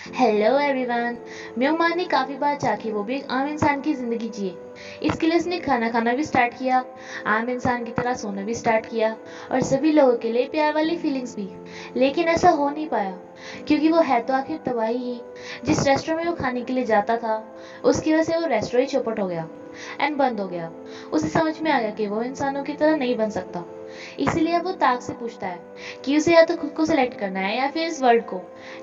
Hello everyone. Mueang ने काफ़ी बार चाखी, वो भी एक आम इंसान की ज़िंदगी जिए। इसके लिए उसने खाना खाना भी स्टार्ट किया, आम इंसान की तरह सोना भी स्टार्ट किया और सभी लोगों के लिए प्यार वाली फीलिंग्स भी। लेकिन ऐसा हो नहीं पाया क्योंकि वो है तो आखिर तबाही ही। जिस रेस्टोरेंट में वो खाने के लिए जाता था उसकी वजह से वो रेस्टोरेंट ही चौपट हो गया एंड बंद हो गया। उसे समझ में आ गया कि वो इंसानों की तरह नहीं बन सकता। इसीलिए अब वो ताक से पूछता है कि उसे या तो खुद को सिलेक्ट करना है या फिर इस वर्ल्ड को।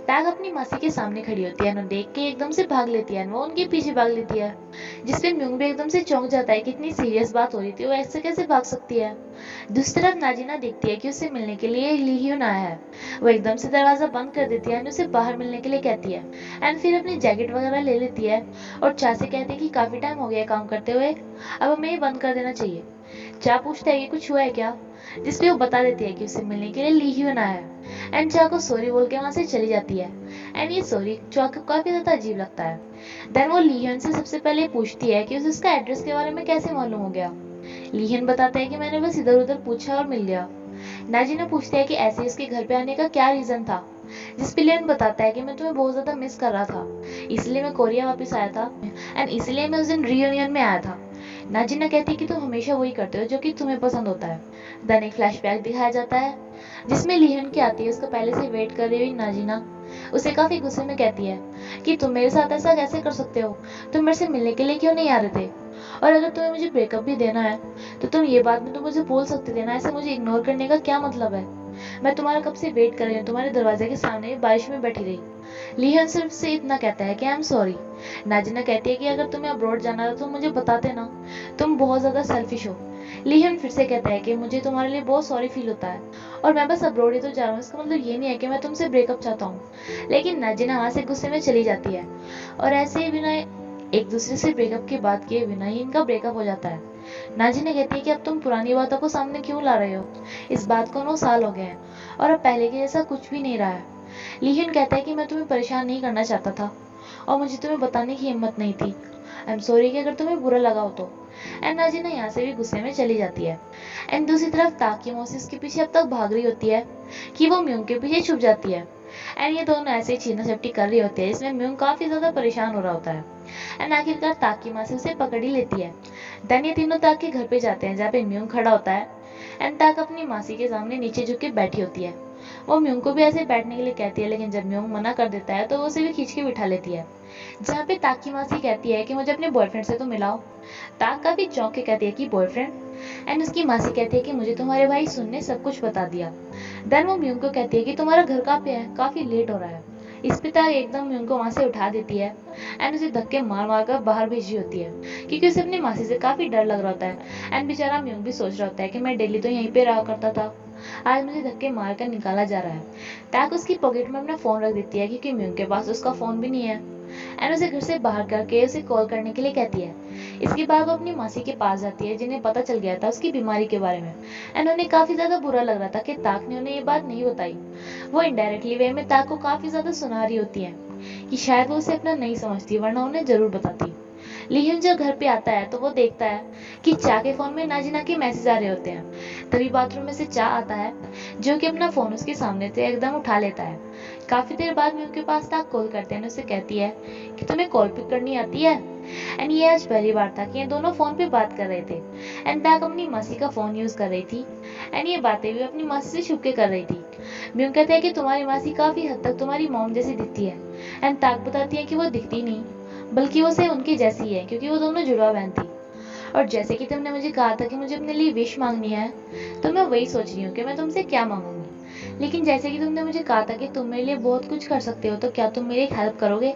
ताक अपनी मासी के सामने खड़ी होती है, उन्हें देख के एकदम से भाग लेती है, वो उनके पीछे भाग लेती है। जिसपे म्यूंग भी एकदम से चौंक जाता है कि इतनी सीरियस बात हो रही थी, वो ऐसे कैसे भाग सकती है। दूसरी तरफ नाजिना देखती है कि उससे मिलने के लिए ली ह्यून आया है। वो एकदम से दरवाजा बंद कर देती है एंड उसे बाहर मिलने के लिए कहती है एंड फिर अपनी जैकेट वगैरह ले लेती है और चा से कहती है कि काफी टाइम हो गया काम करते हुए, अब हमें ये बंद कर देना चाहिए। चा पूछता है कि कुछ हुआ है क्या, जिसपे वो बता देती है कि उससे मिलने के लिए ली ह्यून आया है एंड चा को सॉरी बोल के वहां से चली जाती है। एंड ये सॉरी चा को काफी ज्यादा अजीब लगता है। देन वो लीहन से सबसे पहले पूछती है कि उसे उसका एड्रेस के बारे में कैसे मालूम हो गया। लीहन बताता है कि मैंने बस इधर उधर पूछा और मिल गया। नाजिना पूछती है कि ऐसे उसके घर पे आने का क्या रीजन था, जिस पे लियन बताता है कि मैं तुम्हें बहुत ज्यादा मिस कर रहा था, इसलिए मैं कोरिया वापस आया था एंड इसलिए मैं उस दिन रियूनियन में आया था। नाजिना कहती है कि तुम हमेशा वही करते हो जो कि तुम्हें पसंद होता है। देन एक फ्लैशबैक दिखाया जाता है जिसमें लिहन की आती है उसको पहले से वेट कर रही हुई नाजिना। उसे काफी गुस्से में कहती है कि तुम मेरे साथ ऐसा कैसे कर सकते हो, तुम मेरे से मिलने के लिए क्यों नहीं आ रहे थे, और अगर तुम्हें मुझे ब्रेकअप भी देना है तो तुम ये बात में तो मुझे बोल सकते थे ना, ऐसे मुझे इग्नोर करने का क्या मतलब है। मैं तुम्हारा कब से वेट कर रही हूँ, तुम्हारे दरवाजे के सामने बारिश में बैठी रही। लिहन सिर्फ से इतना कहता है कि आई एम सॉरी। नाजिना कहती है कि अगर तुम्हें अब्रॉड जाना था तो मुझे बताते ना, तुम बहुत ज्यादा सेल्फिश हो। लिहन फिर से कहता है कि मुझे तुम्हारे लिए बहुत सॉरी फील होता है और मैं बस अब्रॉड ही तो जा रहा हूँ, इसका मतलब ये नहीं है कि मैं तुमसे ब्रेकअप चाहता हूँ। लेकिन नाजिना वहां से गुस्से में चली जाती है और ऐसे ही बिना एक दूसरे से ब्रेकअप की बात किए बिना ही इनका ब्रेकअप हो जाता है। नाजिना कहती है कि अब तुम पुरानी बातों को सामने क्यों ला रहे हो, इस बात को 9 साल हो गए हैं और अब पहले के जैसा कुछ भी नहीं रहा है। लीहन कहता है कि मैं तुम्हें परेशान नहीं करना चाहता था और मुझे तुम्हें बताने की हिम्मत नहीं थी। आई एम सॉरी कि अगर तुम्हें बुरा लगा हो तो। एंड नाजिना यहाँ से भी गुस्से में चली जाती है। एंड दूसरी तरफ ताकि मौसी उसके पीछे अब तक भाग रही होती है कि वो म्यूंग के पीछे छुप जाती है। एंड ये दोनों ऐसे ही छीना झपटी कर रही होती है, इसमें म्यूंग काफी ज्यादा परेशान हो रहा होता है। एंड आखिरकार ताकि माँ से उसे पकड़ ही लेती है। देन ये तीनों ताक के घर पे जाते हैं जहाँ पे म्यूंग खड़ा होता है एंड ताक अपनी मासी के सामने नीचे झुक के बैठी होती है। वो म्यूंग को भी ऐसे बैठने के लिए कहती है लेकिन जब म्यूंग मना कर देता है तो वो उसे भी खींच के बिठा लेती है। जहाँ पे ताक की मासी कहती है कि मुझे अपने बॉयफ्रेंड से तो मिलाओ। ताक काफी चौंक के कहती है कि बॉयफ्रेंड, एंड उसकी मासी कहती है कि मुझे तुम्हारे भाई सुन ने सब कुछ बता दिया। देन वो म्यूंग को कहती है कि तुम्हारा घर कहाँ पे है, काफी लेट हो रहा है। इस पे ताक एकदम म्यूंग को वहां से उठा देती है एंड उसे धक्के मार मार कर बाहर भेजी होती है क्योंकि उसे अपनी मासी से काफी डर लग रहा होता है। एंड बेचारा म्यूंग भी सोच रहा होता है कि मैं डेली तो यहीं पे रहा करता था, आज मुझे धक्के मार कर निकाला जा रहा है। ताक उसकी पॉकेट में अपना फोन रख देती है क्योंकि म्यूंग के पास उसका फोन भी नहीं है एंड उसे घर से बाहर करके उसे कॉल करने के लिए कहती है। इसके बाद वो अपनी मासी के पास जाती है जिन्हें पता चल गया था उसकी बीमारी के बारे में एंड उन्हें काफी ज्यादा बुरा लग रहा था कि ताक ने उन्हें ये बात नहीं बताई। वो इनडायरेक्टली वे में ताक को काफी ज्यादा सुना रही होती है कि शायद वो उसे अपना नहीं समझती वरना उन्हें जरूर बताती। लिहिन जब घर पे आता है तो वो देखता है कि चा के फोन में नाजिना के मैसेज आ रहे होते हैं। तभी बाथरूम में से चा आता है जो कि अपना फोन उसके सामने से एकदम उठा लेता है। काफी देर बाद में उसके पास ताक कॉल करते हैं, उसे कहती है कि तुम्हें कॉल पिक करनी आती है। एंड ये आज पहली बार था कि ये दोनों फोन पे बात कर रहे थे एंड ताक अपनी मासी का फोन यूज कर रही थी एंड ये बातें भी अपनी मासी से छुप के कर रही थी। म्यूंग कहते हैं कि तुम्हारी मासी काफी हद तक तुम्हारी मॉम जैसी दिखती है एंड ताक बताती है कि वो दिखती नहीं बल्कि वो से उनकी जैसी है क्योंकि वो दोनों जुड़वा बहन थी। और जैसे कि तुमने मुझे कहा था कि मुझे अपने लिए विश मांगनी है, तो मैं वही सोच रही हूँ कि मैं तुमसे क्या मांगूंगी। लेकिन जैसे कि तुमने मुझे कहा था कि तुम मेरे लिए बहुत कुछ कर सकते हो, तो क्या तुम मेरी हेल्प करोगे।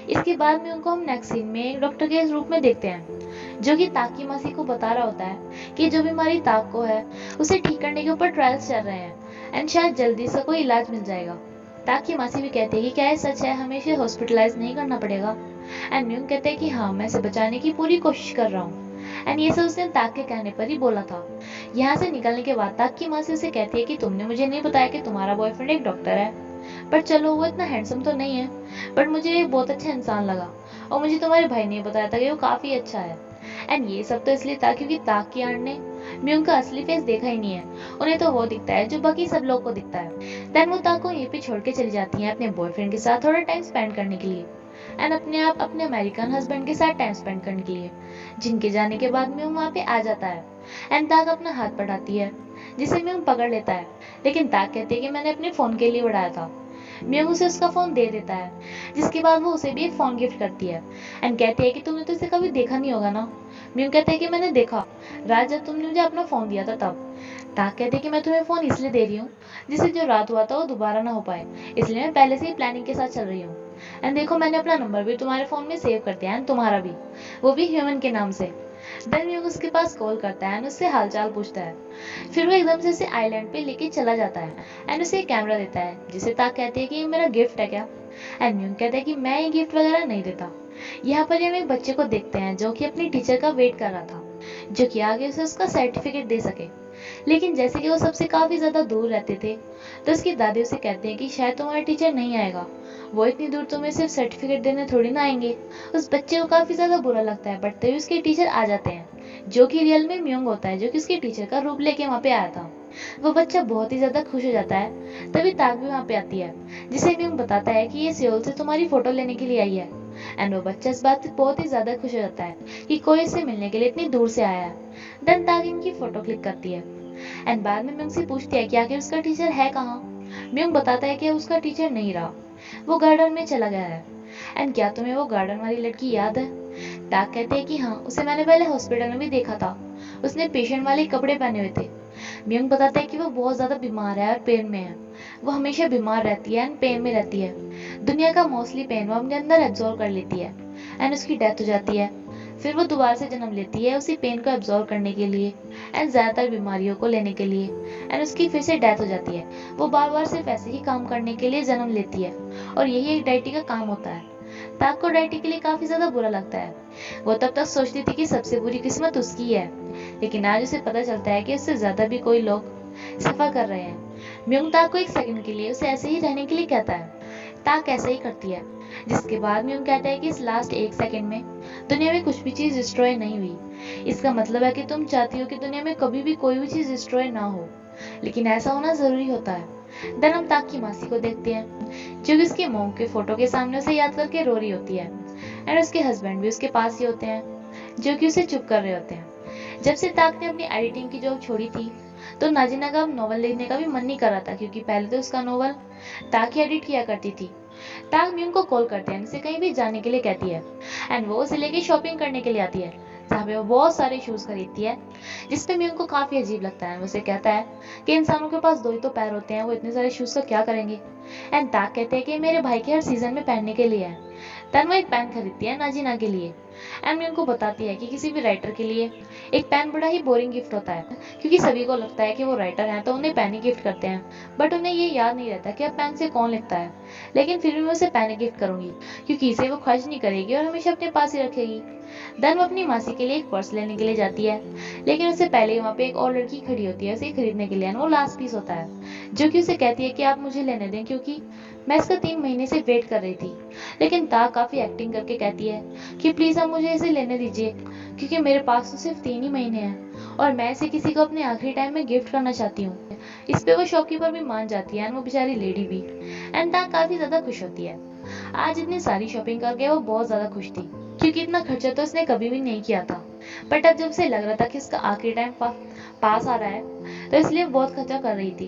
इसके बाद में उनको हम नेक्स्ट सीन में एक डॉक्टर के रूप में देखते हैं जो कि ताक की मासी को बता रहा होता है कि जो बीमारी ताक को है उसे ठीक करने के ऊपर ट्रायल्स चल रहे हैं एंड शायद जल्दी से कोई इलाज मिल जाएगा। ताक की मासी भी कहती है कि क्या ये सच है, हमें इसे हॉस्पिटलाइज नहीं करना पड़ेगा। एंड म्यूंग कहते हैं कि हाँ, मैं इसे बचाने की पूरी कोशिश कर रहा हूँ। एंड ये सब उसने ताक के कहने पर ही बोला था। यहाँ से निकलने के बाद ताक की मासी उसे कहती है कि तुमने मुझे नहीं बताया कि तुम्हारा बॉयफ्रेंड एक डॉक्टर है, पर चलो वो इतना हैंडसम तो नहीं है बट मुझे ये बहुत अच्छा इंसान लगा, और मुझे तुम्हारे भाई ने बताया था कि वो काफी अच्छा है। एंड ये सब तो इसलिए था क्योंकि ताक की आंट ने म्यूंग का असली फेस देखा ही नहीं है, उन्हें तो वो दिखता है जो बाकी सब लोग को दिखता है। देन वो ताक को यहीं पे छोड़ के चली जाती हैं अपने बॉयफ्रेंड के साथ थोड़ा टाइम स्पेंड करने के लिए एंड अपने अमेरिकन हस्बैंड के साथ टाइम स्पेंड करने के लिए, जिनके जाने के बाद म्यूंग वहाँ पे आ जाता है एंड ताक अपना हाथ बढ़ाती है जिसे म्यूंग पकड़ लेता है, लेकिन ताक कहती है कि मैंने अपने फोन के लिए उड़ाया था। म्यूंग उसे उसका फोन दे देता है, जिसके बाद वो उसे भी एक फोन गिफ्ट करती है एंड कहती है कि तुमने तो इसे कभी देखा नहीं होगा ना। म्यूंग कहते हैं कि मैंने देखा, रात जब तुमने मुझे अपना फोन दिया था तब। ताक कहते हैं कि मैं तुम्हें फोन इसलिए दे रही हूँ जिससे जो रात हुआ था वो दोबारा ना हो पाए, इसलिए मैं पहले से ही प्लानिंग के साथ चल रही हूँ। एंड देखो मैंने अपना नंबर भी तुम्हारे फोन में सेव कर दिया है, तुम्हारा भी, वो भी ह्यूमन के नाम से। देन म्यूंग उसके पास कॉल करता है एंड उससे हालचाल पूछता है। फिर वो एकदम से उसे आइलैंड पे लेके चला जाता है एंड उसे एक कैमरा देता है, जिसे ताक कहती है कि ये मेरा गिफ्ट है क्या। एंड म्यूंग कहता है कि मैं ये गिफ्ट वगैरह नहीं देता। यहाँ पर हम एक बच्चे को देखते हैं जो कि अपनी टीचर का वेट कर रहा था, जो कि आगे उसे उसका सर्टिफिकेट दे सके। लेकिन जैसे कि वो सबसे काफी ज्यादा दूर रहते थे, तो उसकी दादी उसे कहते हैं कि शायद तुम्हारा टीचर नहीं आएगा, वो इतनी दूर तुम्हें सिर्फ सर्टिफिकेट देने थोड़ी ना आएंगे। उस बच्चे को काफी ज्यादा बुरा लगता है, बट तभी उसके टीचर आ जाते हैं, जो कि रियल में म्यूंग होता है, जो कि उसके टीचर का रूप लेके वहाँ पे आया था। वो बच्चा बहुत ही ज्यादा खुश हो जाता है। तभी ताक भी वहाँ पे आती है, जिसे म्यूंग बताता है कि ये सियोल से तुम्हारी फोटो लेने के लिए आई है। एंड वो बच्चा इस बात से बहुत ही ज्यादा खुश हो जाता है कि कोई इससे मिलने के लिए इतनी दूर से आया है। देन ताक इनकी फोटो क्लिक करती है एंड बाद में म्यूंग से पूछती है कि आखिर उसका टीचर है कहाँ। म्यूंग बताता है कि उसका टीचर नहीं रहा, वो गार्डन में चला गया है। एंड क्या तुम्हें वो गार्डन वाली लड़की याद है। ताक कहते हैं कि हाँ, उसे मैंने पहले हॉस्पिटल में भी देखा था, उसने पेशेंट वाले कपड़े पहने हुए थे। म्यूंग बताता है कि वो बहुत ज्यादा बीमार है और पेन में है, वो हमेशा बीमार रहती है एंड पेन में रहती है। दुनिया का मोस्टली पेन वो अपने अंदर एब्जॉर्व कर लेती है एंड उसकी डेथ हो जाती है। फिर वो दोबारा से जन्म लेती है उसी पेन को एब्जॉर्व करने के लिए एंड ज्यादातर बीमारियों को लेने के लिए, एंड उसकी फिर से डेथ हो जाती है। वो बार बार सिर्फ ऐसे ही काम करने के लिए जन्म लेती है, और यही एक डाइटी का काम होता है। ताक को डाइटी के लिए काफी ज्यादा बुरा लगता है। वो तब तक सोचती थी कि सबसे बुरी किस्मत उसकी है, लेकिन आज उसे पता चलता है कि उससे ज्यादा भी कोई लोग सफर कर रहे हैं। म्यूंग ताक को एक सेकंड के लिए उसे ऐसे ही रहने के लिए कहता है। ताक ऐसा ही करती है, जिसके बाद म्यूंग कहता है कि इस लास्ट एक सेकंड में दुनिया में कुछ भी चीज डिस्ट्रॉय नहीं हुई। इसका मतलब है कि तुम चाहती हो कि दुनिया में कभी भी कोई भी चीज डिस्ट्रॉय ना हो, लेकिन ऐसा होना जरूरी होता है। देन हम ताक की मासी को देखते हैं, जो कि उसके मॉम के फोटो के सामने उसे याद करके रो रही होती है, एंड उसके हस्बैंड भी उसके पास ही होते हैं, जो कि उसे चुप कर रहे होते हैं। जब से ताक ने अपनी एडिटिंग की जॉब छोड़ी थी, तो नाजिना का अब नॉवल लिखने का भी मन नहीं कर रहा था, क्योंकि पहले तो उसका नॉवल ताक ही एडिट किया करती थी। ताक म्यूंग को कॉल करते हैं, उसे कहीं भी जाने के लिए कहती है एंड वो उसे लेके शॉपिंग करने के लिए आती है, जहाँ पे वो बहुत सारे शूज खरीदती है, जिसपे म्यूंग को काफी अजीब लगता है। उसे कहता है कि इंसानों के पास दो ही तो पैर होते हैं, वो इतने सारे शूज का क्या करेंगे। एंड ताक कहते हैं कि मेरे भाई के हर सीजन में पहनने के लिए है। देन वो एक पेन खरीदती है नाजिना के लिए, एंड म्यूंग को बताती है कि किसी भी राइटर के लिए एक पेन बड़ा ही बोरिंग गिफ्ट होता है, क्योंकि सभी को लगता है कि वो राइटर हैं तो उन्हें पेन ही गिफ्ट करते हैं, बट उन्हें ये याद नहीं रहता कि अब पेन से कौन लिखता है। लेकिन फिर भी मैं उसे पेन गिफ्ट करूंगी, क्योंकि इसे वो खर्च नहीं करेगी और हमेशा अपने पास ही रखेगी। देन वो अपनी मासी के लिए एक पर्स लेने के लिए जाती है, लेकिन उससे पहले ही वहाँ पे एक और लड़की खड़ी होती है उसे खरीदने के लिए, वो लास्ट पीस होता है, जो कि उसे कहती है कि आप मुझे लेने दें, क्योंकि मैं इसका 3 महीने से वेट कर रही थी। लेकिन ताक काफी एक्टिंग करके कहती है कि प्लीज आप मुझे इसे लेने दीजिए, क्योंकि मेरे पास तो सिर्फ 3 ही महीने हैं और मैं इसे किसी को अपने आखिरी टाइम में गिफ्ट करना चाहती हूँ। इस पे वो शॉपकीपर भी मान जाती है, वो बेचारी लेडी भी, एंड ताक काफी ज्यादा खुश होती है। आज इतनी सारी शॉपिंग करके वो बहुत ज्यादा खुश थी, क्योंकि इतना खर्चा तो उसने कभी भी नहीं किया था। बट अब जब उसे लग रहा था कि इसका आखिरी टाइम पास आ रहा है, तो इसलिए बहुत खर्चा कर रही थी।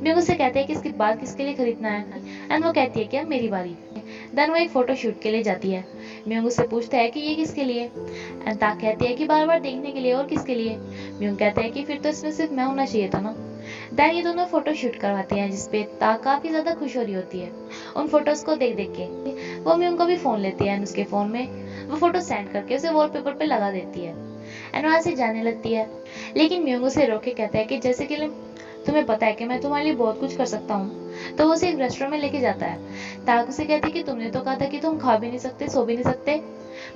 म्यूंग उससे कहते हैं कि इसके बाद किसके लिए खरीदना है, एंड वो कहती है कि अब मेरी बारी। देन वो एक फोटो शूट के लिए जाती है। म्यूंग उससे पूछता है कि ये किसके लिए, एंड ताक कहती है कि बार बार देखने के लिए, और किसके लिए। म्यूंग कहता है कि फिर तो इसमें सिर्फ मैं होना चाहिए था ना। देन ये दोनों फोटो शूट करवाती हैं, जिसपे ताक काफी ज्यादा खुश हो रही होती है उन फोटोज को देख देख के। वो म्यूंग को भी फोन लेती है, उसके फोन में वो फोटो सेंड करके उसे वॉलपेपर पे लगा देती है, एंड वहां से जाने लगती है। लेकिन म्यूंग उसे रोक के कहता है कि जैसे कि तुम्हें पता है कि मैं तुम्हारे लिए बहुत कुछ कर सकता हूँ, तो वो उसे एक रेस्टोरेंट में लेके जाता है। ताक उसे कहती है कि तुमने तो कहा था कि तुम खा भी नहीं सकते, सो भी नहीं सकते,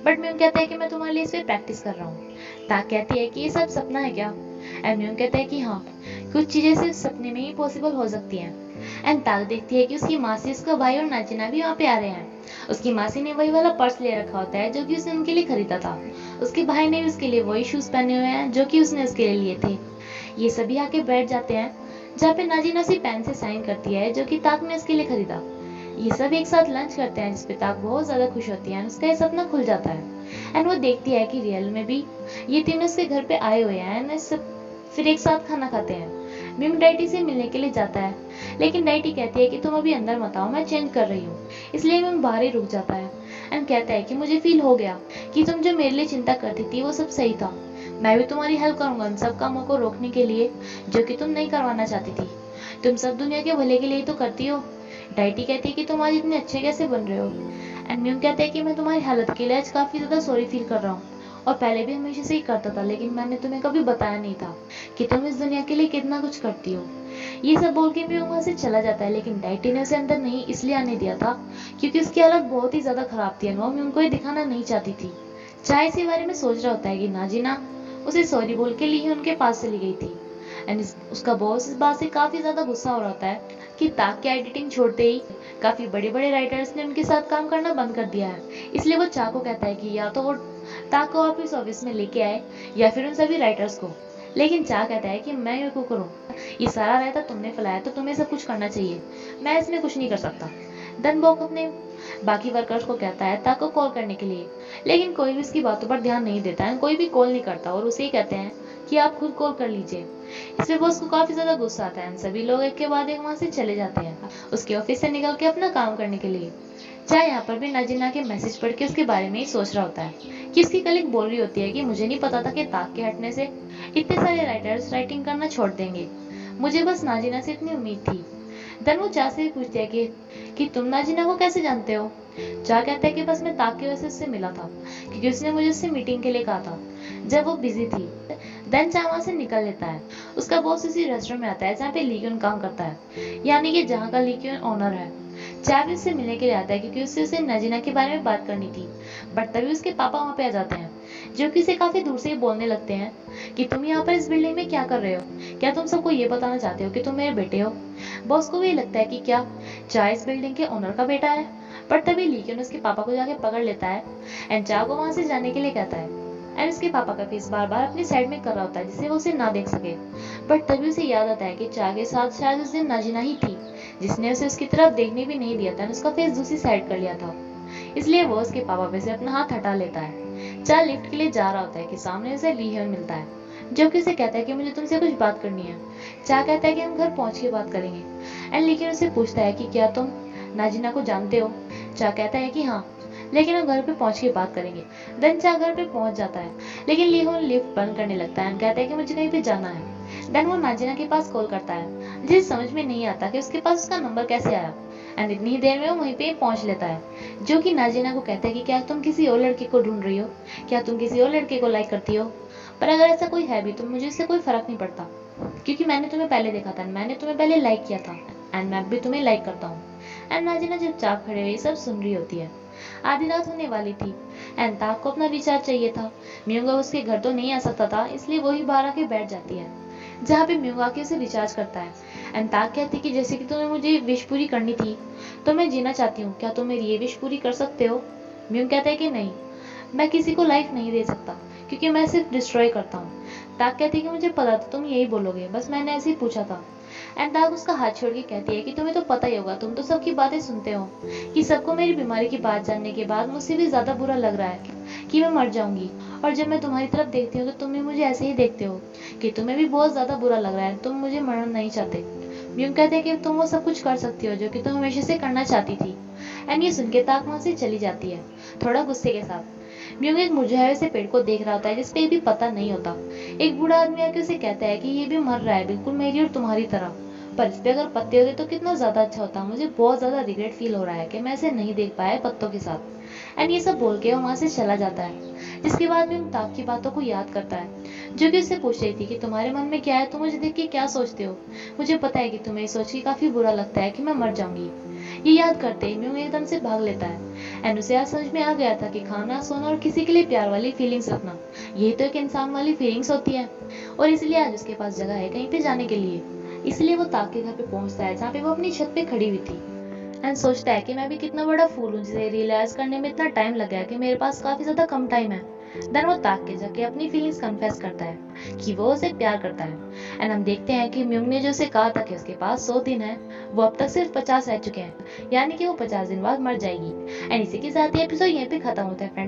बट म्यूंग कहता है कि मैं तुम्हारे लिए इस पे प्रैक्टिस कर रहा हूँ। ताक कहती है कि ये सब सपना है क्या, एंड म्यूंग कहता है कि हाँ, कुछ चीजें सिर्फ सपने में ही पॉसिबल हो सकती हैं। एंड ताक देखती है कि उसकी मासी, उसका भाई और नाजिना भी वहाँ पे आ रहे हैं। उसकी मासी ने वही वाला पर्स ले रखा होता है जो कि उसने उनके लिए खरीदा था। उसके भाई ने भी उसके लिए वही शूज पहने हुए हैं जो कि उसने उसके लिए लिए थे। ये सभी आके बैठ जाते हैं, जहाँ पे नाजीना सी पेन से साइन करती है जो कि ताक ने उसके लिए खरीदा। ये सब एक साथ लंच करते हैं, जिसपे ताक बहुत ज्यादा खुश होती है। उसका ये सपना खुल जाता है एंड वो देखती है कि रियल में भी ये तीनों उसके घर पे आए हुए हैं एंड सब फिर एक साथ खाना खाते हैं। म्यूंग डाइटी से मिलने के लिए जाता है, लेकिन डाइटी कहती है कि तुम अभी अंदर मत आओ, मैं चेंज कर रही हूँ। इसलिए म्यूंग बाहर ही रुक जाता है एंड कहता है कि मुझे फील हो गया कि तुम जो मेरे लिए चिंता करती थी वो सब सही था। मैं भी तुम्हारी हेल्प करूंगा उन सब कामों को रोकने के लिए जो कि तुम नहीं करवाना चाहती थी। तुम सब दुनिया के भले के लिए तो करती हो। डाइटी कहती है कि तुम आज इतने अच्छे कैसे बन रहे हो। एंड म्यूंग कहते हैं कि मैं तुम्हारी हालत के लिए आज काफी ज्यादा सॉरी फील कर रहा हूँ, और पहले भी हमेशा से ही करता था, लेकिन मैंने तुम्हें कभी बताया नहीं था कि तुम इस दुनिया के लिए कितना कुछ करती हो। ये सब बोल के म्यूंग वहां से चला जाता है, लेकिन डाइटी ने उसे अंदर नहीं इसलिए आने दिया था क्योंकि उसकी हालत बहुत ही ज्यादा खराब थी और वो म्यूंग को ये दिखाना नहीं चाहती थी। चाय इसी बारे में सोच रहा होता है कि नाजिना उसे सॉरी बोल के लिए उनके पास चली गई थी। एंड उसका बॉस इस बात से काफी ज्यादा गुस्सा हो रहा होता है कि ताक की एडिटिंग छोड़ते ही काफी बड़े बड़े राइटर्स ने उनके साथ काम करना बंद कर दिया है। इसलिए वो चा को कहता है कि या तो वो ताक को वापस ऑफिस में लेके आए या फिर उन सभी राइटर्स को। लेकिन चा कहता है कि मैं ये क्यों करूं, ये सारा रायता तुमने फैलाया तो तुम्हें सब कुछ करना चाहिए, मैं इसमें कुछ नहीं कर सकता। देन बॉक अपने बाकी वर्कर्स को कहता है ताक को कॉल करने के लिए, लेकिन कोई भी उसकी बातों पर ध्यान नहीं देता है, कोई भी कॉल नहीं करता और उसे ही कहते हैं कि आप खुद कॉल कर लीजिए। इसमें बॉस को काफी ज्यादा गुस्सा आता है। सभी लोग एक के बाद एक वहां से चले जाते हैं उसके ऑफिस से निकल के अपना काम करने के लिए। चाहे यहाँ पर भी नाजिना के मैसेज पढ़ के उसके बारे में ही सोच रहा होता है कि उसकी कलीग बोल रही होती है कि मुझे नहीं पता था कि ताक के हटने से इतने सारे राइटर्स राइटिंग करना छोड़ देंगे, मुझे बस नाजिना से इतनी उम्मीद थी। देन वो चा से पूछती है कि तुम नाजिना को कैसे जानते हो। चा कहता है कि बस मैं ताक की वजह से उससे मिला था, क्योंकि उसने मुझे उससे मीटिंग के लिए कहा था जब वो बिजी थी। देन चा वहां से निकल लेता है। उसका बॉस उसी रेस्टोरेंट में आता है जहाँ पे लीक्यून काम करता है, यानी कि जहाँ का लीक्यून ओनर है। चा भी उससे मिलने के लिए आता है क्योंकि उसे नाजिना के बारे में बात करनी थी, बट तभी उसके पापा वहाँ पे आ जाते हैं जो कि उसे काफी दूर से ही बोलने लगते हैं कि तुम यहाँ पर इस बिल्डिंग में क्या कर रहे हो, क्या तुम सबको ये बताना चाहते हो कि तुम मेरे बेटे हो। बॉस को भी लगता है कि क्या चा इस बिल्डिंग के ओनर का बेटा है, पर तभी लीक्यून उसके पापा को जाके पकड़ लेता है एंड चा को वहां से जाने के लिए कहता है। एंड उसके पापा का फेस बार बार अपनी साइड में कर रहा होता है जिससे वो उसे ना देख सके, बट तभी उसे याद आता है कि चा के साथ शायद उस दिन नाजिना ही थी जिसने उसे उसकी तरफ देखने भी नहीं दिया था, उसका फेस दूसरी साइड कर लिया था। इसलिए वो उसके पापा पे से अपना हाथ हटा लेता है। चा लिफ्ट के लिए जा रहा होता है कि सामने उसे लीहन मिलता है जो कि उसे कहता है कि मुझे तुमसे कुछ बात करनी है। चा कहता है कि हम घर पहुंच के बात करेंगे एंड लेकिन उसे पूछता है कि क्या तुम नाजिना को जानते हो। चा कहता है कि हाँ, लेकिन हम घर पे पहुंच के बात करेंगे। देन चा घर पे पहुंच जाता है, लेकिन लीहोन लिफ्ट बंद करने लगता है एंड कहता है कि मुझे कहीं पे जाना है। देन वो नाजिना के पास कॉल करता है, जिसे समझ में नहीं आता कि उसके पास उसका नंबर कैसे आया। एंड इतनी ही देर में वो वहीं पे पहुंच लेता है, जो कि नाजिना को कहता है कि क्या तुम किसी और लड़के को ढूंढ रही हो, क्या तुम किसी और लड़के को लाइक करती हो, पर अगर ऐसा कोई है भी तो मुझे इससे कोई फर्क नहीं पड़ता, क्योंकि मैंने तुम्हें पहले देखा था, मैंने तुम्हें पहले लाइक किया था एंड मैं भी तुम्हें लाइक करता हूँ। एंड नाजिना जब चाप खड़े हुए सब सुन रही होती है। आधी रात होने वाली थी एंड ताक को अपना रिचार्ज चाहिए था। म्यूंग उसके घर तो नहीं आ सकता था, इसलिए वो ही बाहर आके बैठ जाती है, जहाँ पे म्यूंग आके उसे रिचार्ज करता है। एंड ताक कहती कि जैसे कि तुम्हें मुझे विश पूरी करनी थी तो मैं जीना चाहती हूँ, क्या तुम मेरी ये विश पूरी कर सकते हो। म्यूंग कहता है कि नहीं, मैं किसी को लाइफ नहीं दे सकता क्योंकि मैं सिर्फ डिस्ट्रॉय करता हूँ। ताक कहती है कि मुझे पता था तुम यही बोलोगे, बस मैंने ऐसे ही पूछा था। एंड ताक उसका हाथ छोड़ के कहती है कि तुम्हें तो पता ही होगा, तुम तो सबकी बातें सुनते हो, कि सबको मेरी बीमारी की बात जानने के बाद मुझसे भी ज्यादा बुरा लग रहा है कि मैं मर जाऊंगी, और जब मैं तुम्हारी तरफ देखती हूँ तो तुम भी मुझे ऐसे ही देखते हो कि तुम्हें भी बहुत ज्यादा बुरा लग रहा है, तुम मुझे मरना नहीं चाहते। म्यूंग कहते हैं कि तुम वो सब कुछ कर सकती हो जो कि तुम हमेशा से करना चाहती थी। एंड ये सुन के ताक वहां से चली जाती है थोड़ा गुस्से के साथ। म्यूंग एक मुरझाए से पेड़ को देख रहा होता है जिसपे भी पता नहीं होता। एक बूढ़ा आदमी आके उसे कहता है कि ये भी मर रहा है बिल्कुल मेरी और तुम्हारी तरह, पर इस पे अगर पत्ते होते तो कितना ज्यादा अच्छा होता, मुझे बहुत ज्यादा रिग्रेट फील हो रहा है कि मैं इसे नहीं देख पाया पत्तों के साथ। एंड ये सब बोल के वो वहां से चला जाता है, जिसके बाद म्यूंग ताक की बातों को याद करता है जो कि उससे पूछ रही थी कि तुम्हारे मन में क्या है, तुम मुझे देख के क्या सोचते हो, मुझे पता है कि तुम्हें सोच के काफी बुरा लगता है कि मैं मर जाऊंगी। ये याद करते ही म्यूंग एकदम से भाग लेता है एंड उसे आज समझ में आ गया था कि खाना, सोना और किसी के लिए प्यार वाली फीलिंग्स रखना, यही तो एक इंसान वाली फीलिंग्स होती है, और इसलिए आज उसके पास जगह है कहीं पे जाने के लिए। इसलिए वो ताक के घर पे पहुंचता है जहाँ पे वो अपनी छत पे खड़ी हुई थी। एंड सोचता है कि मैं भी कितना बड़ा फूल हूँ जिसे रियलाइज करने में इतना टाइम लग गया कि मेरे पास काफी ज्यादा कम टाइम है। देन वो ताक के जाके अपनी फीलिंग्स कन्फेस करता है कि वो उसे प्यार करता है। एंड हम देखते हैं कि म्यूंग ने जो उसे कहा था कि उसके पास 100 दिन है, वो अब तक सिर्फ 50 रह चुके हैं, यानी कि वो 50 दिन बाद मर जाएगी। एंड इसी के साथ ये एपिसोड यहीं पे खत्म होता है फ्रेंड्स।